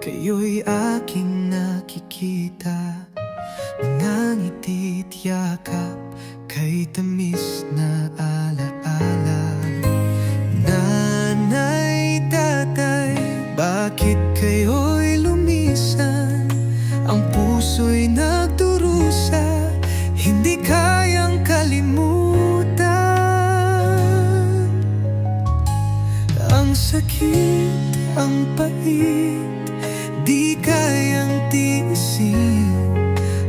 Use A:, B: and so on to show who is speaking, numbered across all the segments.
A: kayo'y aking nakikita. Mga ngiti't yakap, kay tamis na alaala. Nanay, tatay, bakit kayo'y lumisan? Ang puso'y nagdurusa, hindi kayang kalimutan. Ang sakit, ang pait, di kayang tiisin.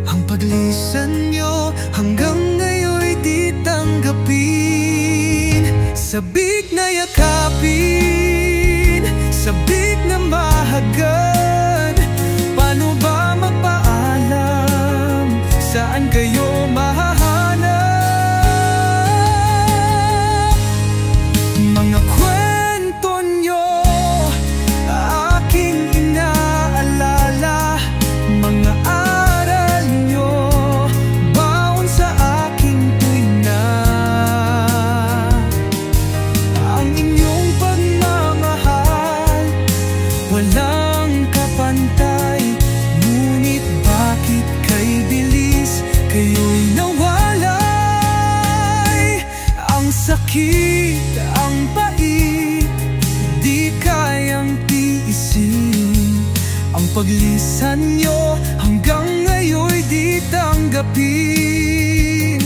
A: Ang paglisan nyo hanggang ngayon'y di tanggapin. Sabik na yakapin, sabik na mahagan. Paano ba magpaalam? Saan kayo mahahanap? Mga kwento nyo aking inaalala. Mga aral nyo baon sa aking tuwina. Ang inyong pagmamahal walang kapantay. Ngunit bakit kay bilis kayo'y nawalay? Ang sakit, ang pait, di kayang tiisin. Ang paglisan nyo hanggang ngayon'y di tanggapin.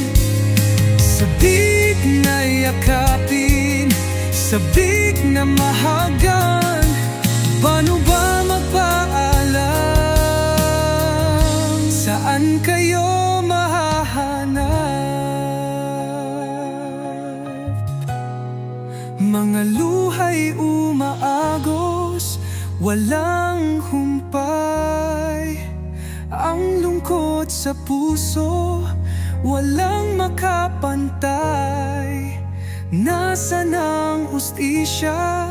A: Sabik na yakapin, sabik na mahagan. Paano ba magpaalam? Saan kayo mahahanap? Mga luhay umaagos, walang humpay. Ang lungkot sa puso, walang makapantay. Nasaan ang hustisya?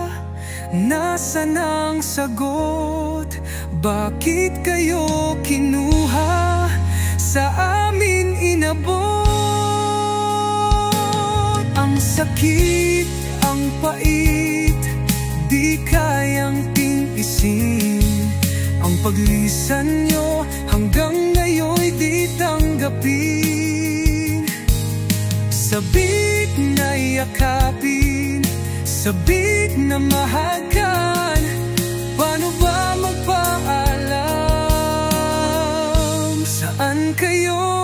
A: Nasaan ang sagot? Bakit kayo kinuha? Sa amin inabot. Ang sakit, ang pait, di kayang tiisin. Ang paglisan nyo hanggang ngayon'y di tanggapin. Sabik na yakapin, sabik na mahagan. Paano ba magpaalam? Saan kayo